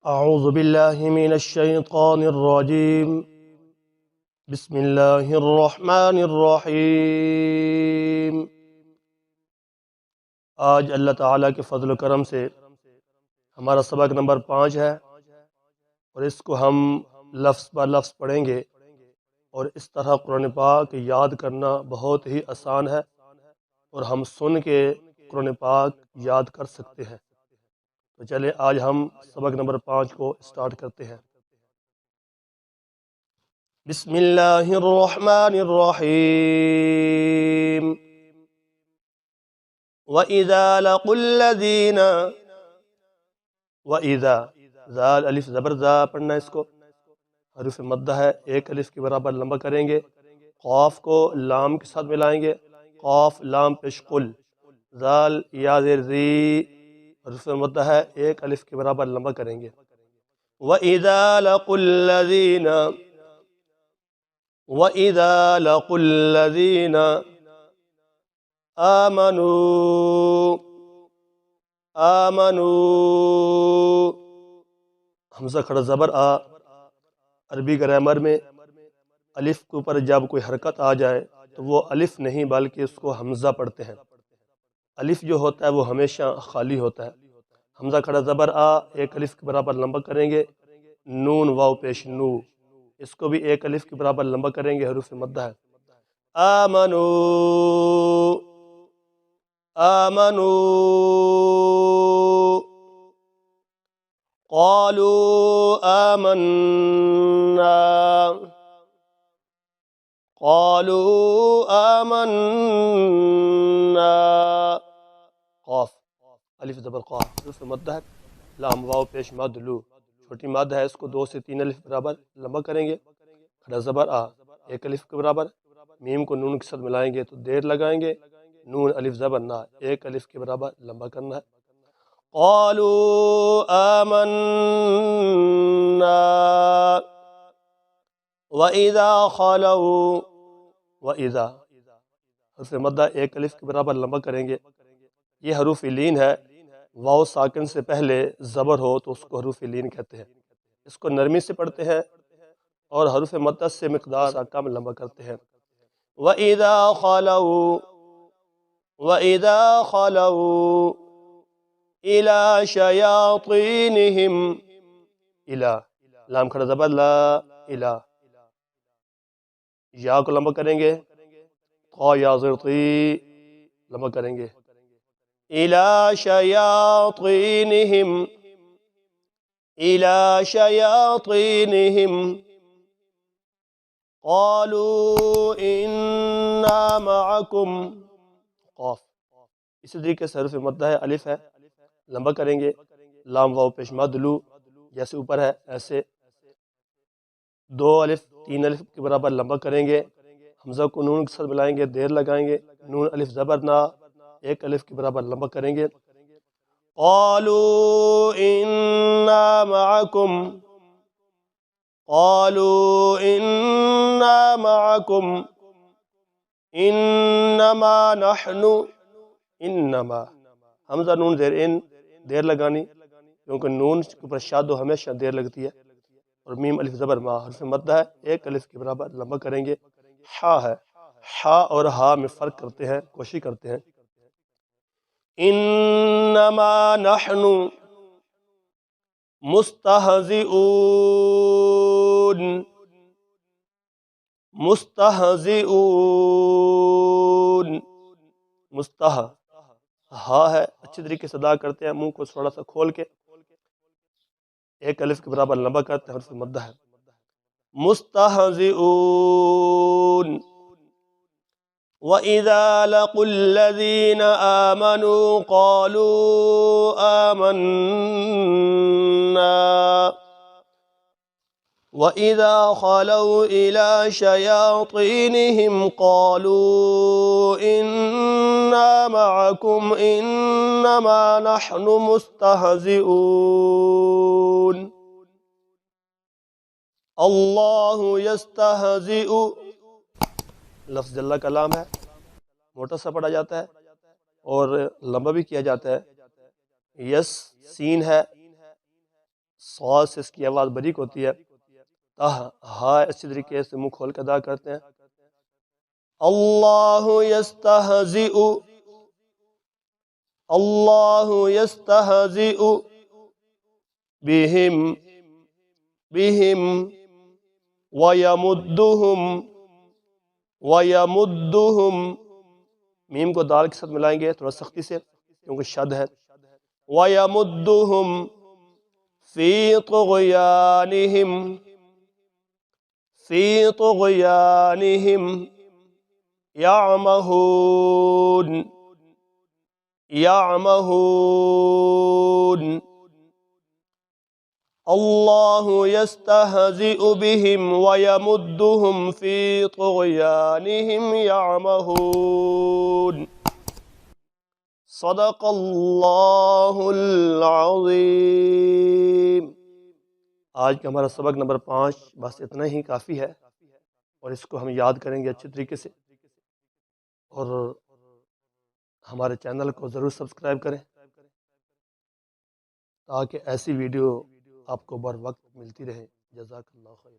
أعوذ بالله من الشيطان الرجيم بسم الله الرحمن الرحیم۔ آج اللہ تعالیٰ کے فضل و کرم سے ہمارا سبق نمبر 5 ہے، اور اس کو ہم لفظ بہ لفظ پڑھیں گے، اور اس طرح قرآن پاک یاد کرنا بہت ہی آسان ہے، اور ہم سن کے قرآن پاک یاد کر سکتے ہیں۔ تو چلے آج ہم سبق نمبر 5 کو اسٹارٹ کرتے ہیں۔ بسم اللہ الرحمن الرحیم۔ وَإِذَا لَقُوا الَّذِينَ، وَإِذَا، زال الف زبر زا پڑھنا ہے، اس کو حروف مدہ ہے، ایک الف کے برابر لمبا کریں گے، قاف کو لام کے ساتھ ملائیں گے، قاف لام پیش قل، زال یا زیر زی، حروف مدہ ہے، ایک الف کے برابر لمبا کریں گے۔ وَإِذَا لَقُوا الَّذِينَ، وَإِذَا لَقُوا الَّذِينَ آمنوا، حمزہ کھڑا زبر آ۔ عربی گرامر میں الف کے اوپر جب کوئی حرکت آ جائے تو وہ الف نہیں بلکہ اس کو حمزہ پڑھتے ہیں۔ الف جو ہوتا ہے وہ ہمیشہ خالی ہوتا ہے۔ حمزہ کھڑا زبر آ، ایک الف کے برابر لمبا کریں گے، نون واو پیش نو، اس کو بھی ایک الف کے برابر لمبا کریں گے، حروف مدہ ہے۔ آمنوا، آمنوا، قالوا آمنا، قالوا آمنا، قاف الف زبر قاف، حروف مدہ ہے، لام واو پیش مد لو، چھوٹی مد ہے، اس کو 2 سے 3 الف برابر لمبا کریں گے، کھڑا زبر آ، ایک الف کے برابر، میم کو نون کے ساتھ ملائیں گے تو دیر لگائیں گے، نون الف زبر نا، ایک الف کے برابر لمبا کرنا ہے۔ قالوا آمنا وَإِذَا خَلَوْا، وَإِذَا حرف مدہ ایک الف کے برابر لمبا کریں گے، یہ حروف لین ہے، واو ساکن سے پہلے زبر ہو تو اس کو حروف لین کہتے ہیں، اس کو نرمی سے پڑھتے ہیں اور حروف مدہ سے مقدار کم لمبا کرتے ہیں۔ وَإِذَا خَلَوْا، وَإِذَا خَلَوْا إِلَى شَيَاطِينِهِمْ، إِلَى لام کھڑا زبر لا، إِلَى یا کو لمبا کریں گے، قا یا زرطی لمبا کریں گے، إِلَى شَيَاطِينِهِمْ، إِلَى شَيَاطِينِهِمْ قَالُوا إِنَّا مَعَكُمْ، قاف اسی طریقے سے حرف مدہ ہے، الف ہے، لمبا کریں گے، لام واو پیش مد لو، جیسے اوپر ہے ایسے 2 الف 3 الف کے برابر لمبا کریں گے، حمزہ کو نون کے ساتھ ملائیں گے، دیر لگائیں گے، نون الف زبر نا، ایک الف کے برابر لمبا کریں گے۔ قالوا إنا معكم، قالوا إنا معكم إنما نحن، انما حمزہ نون زیر ان، دیر لگانی کیونکہ نون کے اوپر شاد و ہمیشہ دیر لگتی ہے، اور میم الف زبر ما، حرف مدہ ہے، ایک الف کے برابر لمبا کریں گے۔ ہا ہے، ہا اور ہا میں فرق کرتے ہیں، کوشش کرتے ہیں۔ انما نحن مستہزئون، مستہزئون، مستہ ہا ہے، اچھی طریقے سے ادا کرتے ہیں، منہ کو تھوڑا سا کھول کے ایک الف کے برابر لمبا کرتے ہیں، حرف مدہ ہے۔ مستہزئون وَإِذَا لَقُوا الَّذِينَ آمَنُوا قَالُوا آمَنَّا وَإِذَا خَلَوْا إِلَى شَيَاطِينِهِمْ قَالُوا إِنَّا مَعَكُمْ إِنَّمَا نَحْنُ مُسْتَهْزِئُونَ اللہ یستہزئ، لفظ جلہ کا لام ہے، موٹا سا پڑھا جاتا ہے اور لمبا بھی کیا جاتا ہے۔ یس سین ہے، صاد سے اس کی آواز باریک ہوتی ہے، ہا اسی طریقے سے منہ کھول کے ادا کرتے ہیں۔ اللہ یستہزئ، اللہ یستہزئ بہم بہم ویمدہم ویمدہم، میم کو دال کے ساتھ ملائیں گے تھوڑا سختی سے کیونکہ شد ہے۔ ویمدہم فی طغیانہم، فی طغیانہم یعمہون یعمہون، اللہ یستہزئ بہم ویمدہم فی طغیانہم یعمہون۔ صدق اللہ العظیم۔ آج کا ہمارا سبق نمبر 5 بس اتنا ہی کافی ہے، اور اس کو ہم یاد کریں گے اچھے طریقے سے، اور ہمارے چینل کو ضرور سبسکرائب کریں تاکہ ایسی ویڈیو آپ کو بر وقت ملتی رہے۔ جزاک اللہ خیر۔